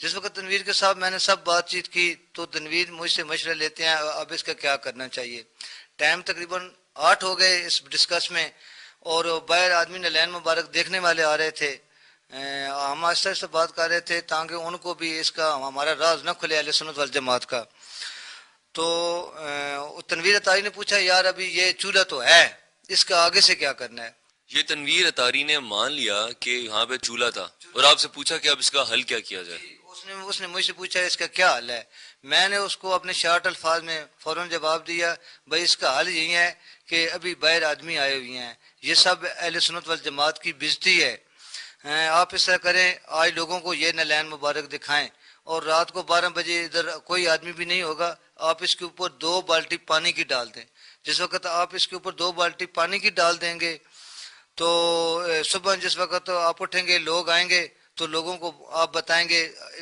جس وقت تنویر کے صاحب میں نے سب بات چیت کی تو تنویر مجھ سے مشورہ لیتے ہیں اب اس کا کیا کرنا چاہیے. ٹائم تقریباً 8 ہو گئے اس ڈسکس میں اور باہر آدمی نلین مبارک دیکھنے والے آ رہے تھے. ہم آہستہ آہستہ بات کر رہے تھے تاکہ ان کو بھی اس کا ہمارا راز نہ کھلے اہل سنت والجماعت کا. تو تنویر اطاری نے پوچھا یار ابھی یہ چولہا تو ہے, اس کا آگے سے کیا کرنا ہے. یہ تنویر اطاری نے مان لیا کہ یہاں پہ چولہا تھا اور آپ سے پوچھا کہ اب اس کا حل کیا کیا جائے. اس نے مجھ سے پوچھا اس کا کیا حل ہے. میں نے اس کو اپنے شارٹ الفاظ میں فوراً جواب دیا بھائی اس کا حل یہی ہے کہ ابھی باہر آدمی آئے ہوئے ہیں, یہ سب اہل سنت والجماعت کی بےزتی ہے. آپ اس طرح کریں آج لوگوں کو یہ نلین مبارک دکھائیں اور رات کو 12 بجے ادھر کوئی آدمی بھی نہیں ہوگا, آپ اس کے اوپر 2 بالٹی پانی کی ڈال دیں. جس وقت آپ اس کے اوپر 2 بالٹی پانی کی ڈال دیں گے تو صبح جس وقت آپ اٹھیں گے لوگ آئیں گے تو لوگوں کو آپ بتائیں گے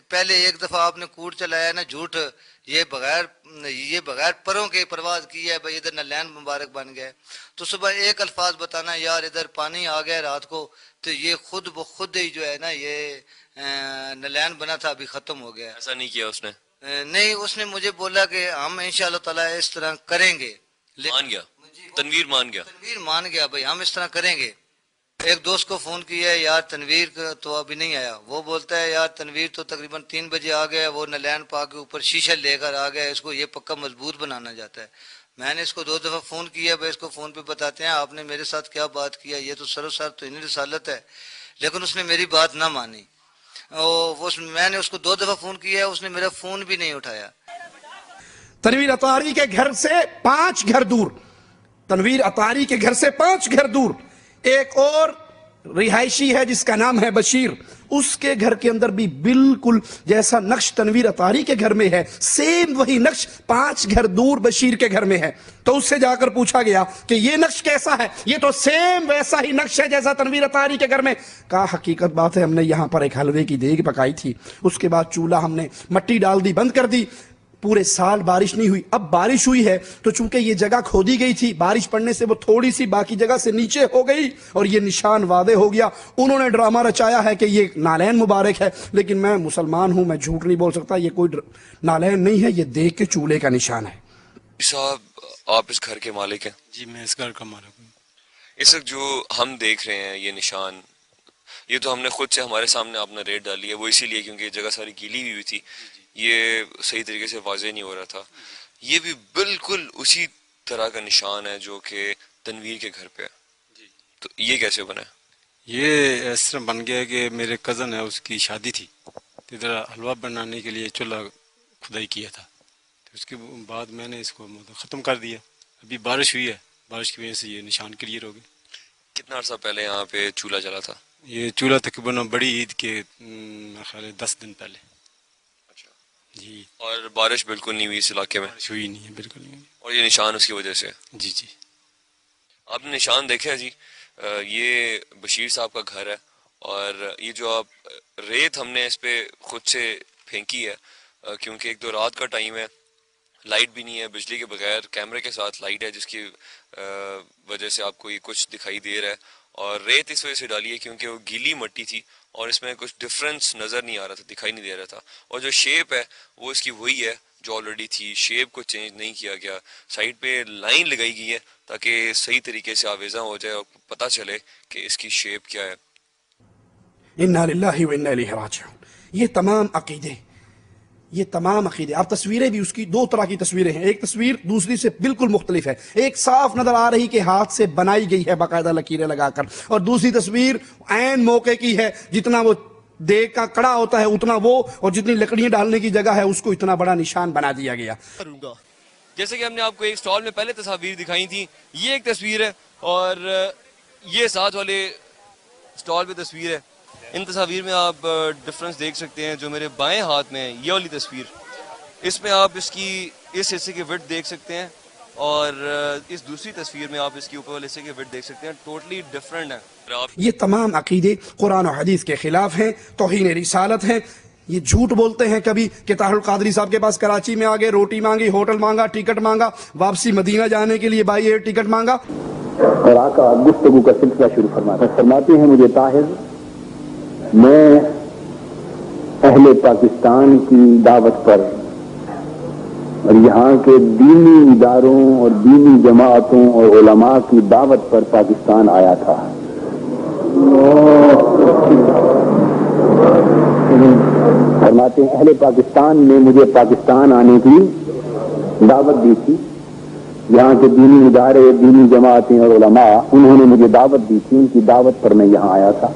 پہلے ایک دفعہ آپ نے کوڑ چلایا نا جھوٹ, یہ بغیر پروں کے پرواز کی ہے بھائی ادھر نلین مبارک بن گئے. تو صبح ایک الفاظ بتانا یار ادھر پانی آ گیا رات کو تو یہ خود بخود ہی جو ہے نا یہ نلین بنا تھا ابھی ختم ہو گیا. ایسا نہیں کیا اس نے؟ نہیں, اس نے مجھے بولا کہ ہم انشاءاللہ تعالی اس طرح کریں گے. مان گیا تنویر مان گیا بھائی ہم اس طرح کریں گے. ایک دوست کو فون کیا ہے یار تنویر تو ابھی نہیں آیا, وہ بولتا ہے یار تنویر تو تقریباً 3 بجے آ گیا, وہ نلین پا کے اوپر شیشہ لے کر آ گیا, اس کو یہ پکا مضبوط بنانا جاتا ہے. میں نے اس کو 2 دفعہ فون کیا, بھائی اس کو فون پہ بتاتے ہیں آپ نے میرے ساتھ کیا بات کیا, یہ تو سر توہین رسالت ہے. لیکن اس نے میری بات نہ مانی. میں نے اس کو 2 دفعہ فون کیا, اس نے میرا فون بھی نہیں اٹھایا. تنویر اطاری کے گھر سے 5 گھر دور, تنویر اطاری کے گھر سے 5 گھر دور ایک اور رہائشی ہے جس کا نام ہے بشیر. اس کے گھر کے اندر بھی بالکل جیسا نقش تنویر اطاری کے گھر میں ہے سیم وہی نقش 5 گھر دور بشیر کے گھر میں ہے. تو اس سے جا کر پوچھا گیا کہ یہ نقش کیسا ہے, یہ تو سیم ویسا ہی نقش ہے جیسا تنویر اطاری کے گھر میں. کہا حقیقت بات ہے, ہم نے یہاں پر ایک حلوے کی دیگ پکائی تھی, اس کے بعد چولہا ہم نے مٹی ڈال دی بند کر دی, پورے سال بارش نہیں ہوئی, اب بارش ہوئی ہے تو چونکہ یہ جگہ کھودی گئی تھی بارش پڑنے سے وہ تھوڑی سی باقی جگہ سے نیچے ہو گئی اور یہ نشان واضح ہو گیا. انہوں نے ڈرامہ رچایا ہے کہ یہ نالین مبارک ہے, لیکن میں مسلمان ہوں, میں جھوٹ نہیں بول سکتا, یہ کوئی نالین نہیں ہے, یہ دیگ کے چولہے کا نشان ہے. صاحب آپ اس گھر کے مالک ہیں؟ جی میں اس گھر کا مالک ہوں. اس وقت جو ہم دیکھ رہے ہیں یہ نشان, یہ تو ہم نے خود سے ہمارے سامنے آپ نے ریٹ ڈالی ہے, وہ اسی لیے کیونکہ یہ جگہ ساری گیلی ہوئی تھی, یہ صحیح طریقے سے واضح نہیں ہو رہا تھا. یہ بھی بالکل اسی طرح کا نشان ہے جو کہ تنویر کے گھر پہ ہے. تو یہ کیسے بنا ہے؟ یہ اس طرح بن گیا کہ میرے کزن ہے اس کی شادی تھی, ادھر حلوہ بنانے کے لیے چولہا کھدائی کیا تھا, تو اس کے بعد میں نے اس کو ختم کر دیا. ابھی بارش ہوئی ہے, بارش کی وجہ سے یہ نشان کلیئر ہو گئے. کتنا عرصہ پہلے یہاں پہ چولہا جلا تھا؟ یہ چولہا تقریباً بڑی عید کے خیال 10 دن پہلے. جی. اور بارش بالکل نہیں ہوئی اس علاقے میں؟ بارش ہوئی نہیں ہے, بالکل نہیں. اور یہ نشان اس کی وجہ سے؟ جی جی. آپ نے نشان دیکھا ہے جی, یہ بشیر صاحب کا گھر ہے اور یہ جو آپ ریت ہم نے اس پہ خود سے پھینکی ہے کیونکہ ایک تو رات کا ٹائم ہے, لائٹ بھی نہیں ہے, بجلی کے بغیر کیمرے کے ساتھ لائٹ ہے جس کی وجہ سے آپ کو یہ کچھ دکھائی دے رہا ہے, اور ریت اس وجہ سے ڈالی ہے کیونکہ وہ گیلی مٹی تھی اور اس میں کچھ ڈفرنس نظر نہیں آ رہا تھا, دکھائی نہیں دے رہا تھا. اور جو شیپ ہے وہ اس کی وہی ہے جو آلریڈی تھی, شیپ کو چینج نہیں کیا گیا. سائڈ پہ لائن لگائی گئی ہے تاکہ صحیح طریقے سے آویزاں ہو جائے اور پتہ چلے کہ اس کی شیپ کیا ہے. انا للہ و انا الیہ راجعون. یہ تمام عقیدے آپ تصویریں بھی اس کی 2 طرح کی تصویریں ہیں, ایک تصویر دوسری سے بالکل مختلف ہے, ایک صاف نظر آ رہی کہ ہاتھ سے بنائی گئی ہے باقاعدہ لکیریں لگا کر, اور دوسری تصویر عین موقع کی ہے, جتنا وہ دیگ کا کڑا ہوتا ہے اتنا وہ, اور جتنی لکڑیاں ڈالنے کی جگہ ہے اس کو اتنا بڑا نشان بنا دیا گیا. جیسے کہ ہم نے آپ کو ایک سٹال میں پہلے تصاویر دکھائی تھی, یہ ایک تصویر ہے اور یہ ساتھ والے سٹال پہ تصویر ہے. ان تصاویر میں آپ ڈفرنس دیکھ سکتے ہیں. جو میرے بائیں ہاتھ میں ہے یہ والی تصویر, اس میں آپ اس کی اس حصے کی وڈتھ دیکھ سکتے ہیں اور اس دوسری تصویر میں آپ اس کے اوپر والے حصے کی وڈتھ دیکھ سکتے ہیں, ٹوٹلی ڈفرنٹ ہے. یہ تمام عقیدے قرآن و حدیث کے خلاف ہیں, توہین رسالت ہیں. یہ جھوٹ بولتے ہیں کبھی کہ طاہر القادری صاحب کے پاس کراچی میں آگے روٹی مانگی, ہوٹل مانگا, ٹکٹ مانگا, واپسی مدینہ جانے کے لیے بائی ایئر ٹکٹ مانگا. اور آقا گفتگو کا سلسلہ شروع فرماتے ہیں, مجھے طاہر میں اہل پاکستان کی دعوت پر اور یہاں کے دینی اداروں اور دینی جماعتوں اور علماء کی دعوت پر پاکستان آیا تھا. فرماتے ہیں اہل پاکستان نے مجھے پاکستان آنے کی دعوت دی تھی. یہاں کے دینی ادارے، دینی جماعتیں اور علماء، انہوں نے مجھے دعوت دی تھی. ان کی دعوت پر میں یہاں آیا تھا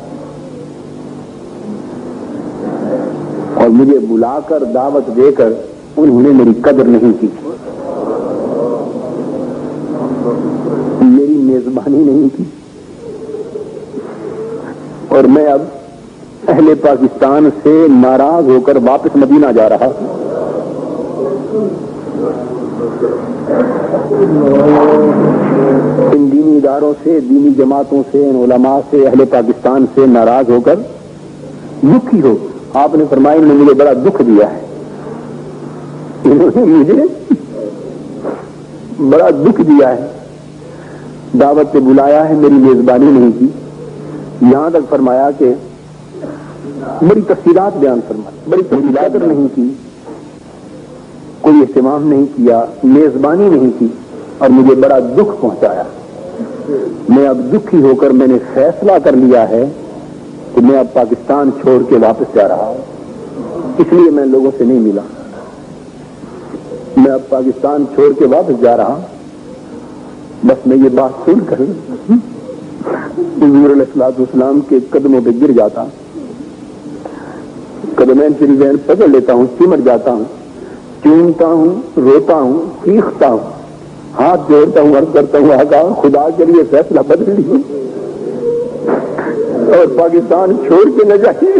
اور مجھے بلا کر دعوت دے کر انہوں نے میری قدر نہیں کی، میری میزبانی نہیں کی. اور میں اب اہل پاکستان سے ناراض ہو کر واپس مدینہ جا رہا ہوں. ان دینی اداروں سے، دینی جماعتوں سے، ان علماء سے، اہل پاکستان سے ناراض ہو کر دکھی ہو. آپ نے فرمایا انہوں نے مجھے بڑا دکھ دیا ہے، انہوں نے مجھے بڑا دکھ دیا ہے، دعوت پہ بلایا ہے، میری میزبانی نہیں کی. یہاں تک فرمایا کہ بڑی تفصیلات بیان فرمائی، بڑی تفصیلات نہیں کی، کوئی اہتمام نہیں کیا، میزبانی نہیں کی اور مجھے بڑا دکھ پہنچایا. میں اب دکھی ہو کر میں نے فیصلہ کر لیا ہے کہ میں اب پاکستان چھوڑ کے واپس جا رہا ہوں. اس لیے میں لوگوں سے نہیں ملا، میں اب پاکستان چھوڑ کے واپس جا رہا ہوں. بس میں یہ بات سن کر حضور علیہ الصلوۃ والسلام کے قدموں پہ گر جاتا ہوں، قدمین شریفین پکڑ لیتا ہوں، سمٹ جاتا ہوں، چومتا ہوں، روتا ہوں، چیختا ہوں، ہاتھ جوڑتا ہوں، عرض کرتا ہوں آقا خدا کے لیے فیصلہ بدل لیجیے اور پاکستان چھوڑ کے نہ جائیے.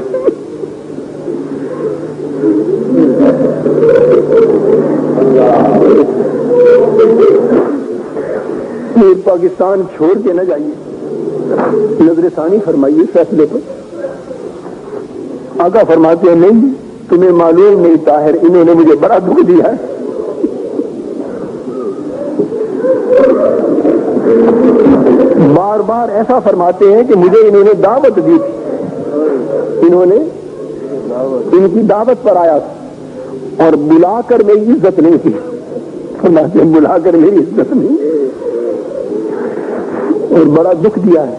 پاکستان چھوڑ کے نہ جائیے. نظر ثانی فرمائیے فیصلے پر. آقا فرماتے ہیں نہیں، تمہیں معلوم نہیں طاہر، انہوں نے مجھے بڑا دکھ دیا ہے. بار بار ایسا فرماتے ہیں کہ مجھے انہوں نے دعوت دی تھی، انہوں نے ان کی دعوت پر آیا تھا اور بلا کر میری عزت نہیں کی. فرماتے ہیں بلا کر میری عزت نہیں اور بڑا دکھ دیا ہے.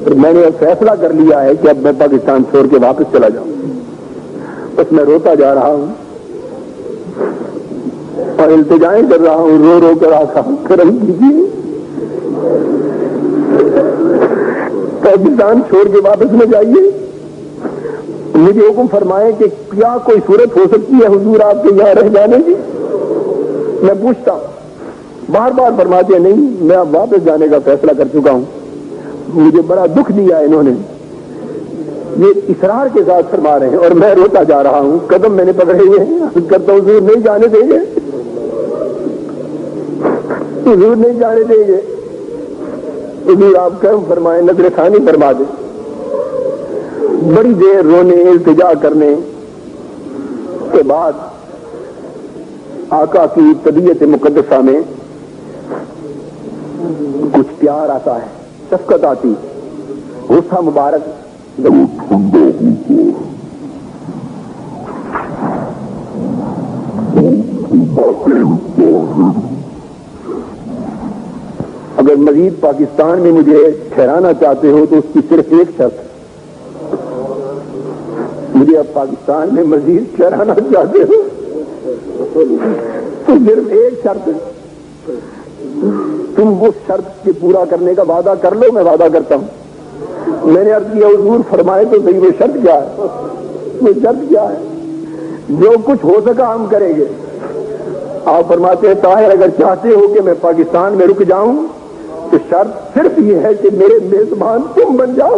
اور میں نے فیصلہ کر لیا ہے کہ اب میں پاکستان چھوڑ کے واپس چلا جاؤں. بس میں روتا جا رہا ہوں اور التجائیں کر رہا ہوں، رو رو کر آقا کرم کیجیے، پاکستان چھوڑ کے واپس نہ جائیے. مجھے حکم فرمائے کہ کیا کوئی صورت ہو سکتی ہے حضور آپ کے یہاں رہ جانے کی. میں پوچھتا ہوں، بار بار فرماتے ہیں نہیں، میں اب واپس جانے کا فیصلہ کر چکا ہوں. مجھے بڑا دکھ دیا انہوں نے، یہ اصرار کے ساتھ فرما رہے ہیں اور میں روتا جا رہا ہوں، قدم میں نے پکڑے ہوئے ہیں، کرتا ہوں حضور نہیں جانے دیں گے، حضور نہیں جانے دیں گے. حضور آپ کرم فرمائیں، نظر ثانی فرما دیں. بڑی دیر رونے التجا کرنے کے بعد آقا کی طبیعت مقدسہ میں کچھ پیار آتا ہے، شفقت آتی، غصہ مبارک اگر مزید پاکستان میں مجھے ٹھہرانا چاہتے ہو تو اس کی صرف ایک شرط، مجھے اب پاکستان میں مزید ٹھہرانا چاہتے ہو تو صرف ایک شرط، تم اس شرط کے پورا کرنے کا وعدہ کر لو. میں وعدہ کرتا ہوں. میں نے عرض کیا حضور فرمائے تو صحیح وہ شرط کیا ہے؟ وہ شرط کیا ہے؟ جو کچھ ہو سکا ہم کریں گے. آپ فرماتے ہیں طاہر اگر چاہتے ہو کہ میں پاکستان میں رک جاؤں تو شرط صرف یہ ہے کہ میرے میزبان تم بن جاؤ.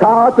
7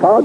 7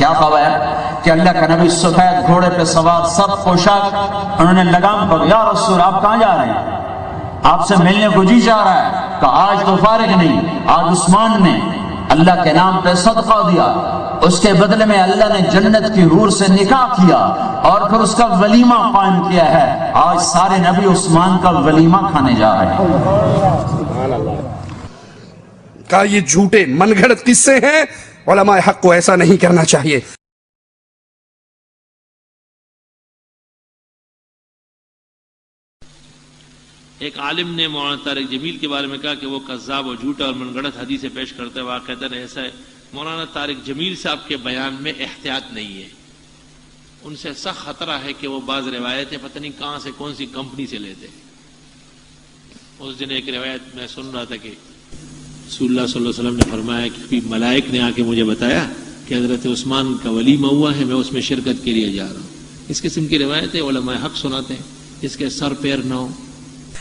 کیا خواب ہے کہ اللہ کا نبی سفید گھوڑے پہ سوار سب پوشاک، انہوں نے لگام پکڑ، یا رسول آپ کہاں جا رہے ہیں؟ آپ سے ملنے کو جی چاہ رہا ہے. کہ آج تو فارغ نہیں، آج عثمان نے اللہ کے نام پہ صدقہ دیا، اس کے بدلے میں اللہ نے جنت کی حور سے نکاح کیا اور پھر اس کا ولیمہ قائم کیا ہے. آج سارے نبی عثمان کا ولیمہ کھانے جا رہے ہیں. کا یہ جھوٹے من گھڑت قصے ہیں، علماء حق کو ایسا نہیں کرنا چاہیے. ایک عالم نے مولانا طارق جمیل کے بارے میں کہا کہ وہ کذاب اور جھوٹا اور من گھڑت حدیثیں پیش کرتے ہیں. واقعتاً ایسا ہے. مولانا طارق جمیل صاحب کے بیان میں احتیاط نہیں ہے. ان سے سخت خطرہ ہے کہ وہ بعض روایتیں پتہ نہیں کہاں سے کون سی کمپنی سے لیتے. اس دن ایک روایت میں سن رہا تھا کہ رسول اللہ صلی اللہ علیہ وسلم نے فرمایا کہ ملائک نے آ کے مجھے بتایا کہ حضرت عثمان کا ولیمہ ہوا ہے، میں اس میں شرکت کے لیے جا رہا ہوں. اس قسم کی روایتیں علماء حق سناتے ہیں جس کے سر پیر نہ ہو.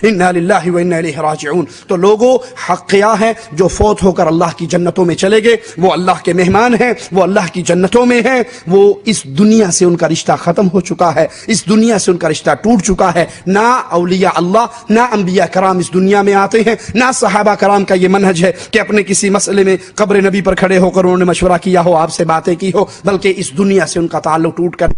انا للہ و انا الیہ راجعون. تو لوگوں، حق کیا ہے؟ جو فوت ہو کر اللہ کی جنتوں میں چلے گئے وہ اللہ کے مہمان ہیں، وہ اللہ کی جنتوں میں ہیں. وہ اس دنیا سے ان کا رشتہ ختم ہو چکا ہے، اس دنیا سے ان کا رشتہ ٹوٹ چکا ہے. نہ اولیاء اللہ، نہ انبیاء کرام اس دنیا میں آتے ہیں، نہ صحابہ کرام کا یہ منہج ہے کہ اپنے کسی مسئلے میں قبر نبی پر کھڑے ہو کر انہوں نے مشورہ کیا ہو، آپ سے باتیں کی ہو، بلکہ اس دنیا سے ان کا تعلق ٹوٹ کر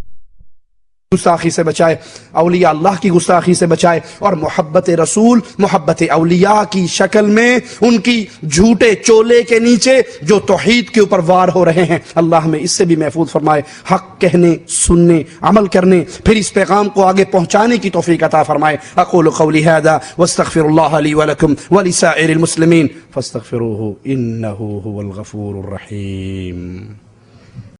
گستاخی سے بچائے، اولیاء اللہ کی گستاخی سے بچائے، اور محبت رسول، محبت اولیاء کی شکل میں ان کی جھوٹے چولے کے نیچے جو توحید کے اوپر وار ہو رہے ہیں، اللہ ہمیں اس سے بھی محفوظ فرمائے. حق کہنے، سننے، عمل کرنے، پھر اس پیغام کو آگے پہنچانے کی توفیق عطا فرمائے. اقول قولی هذا واستغفر الله لي ولكم ولسائر المسلمين فاستغفروه انه هو الغفور الرحيم.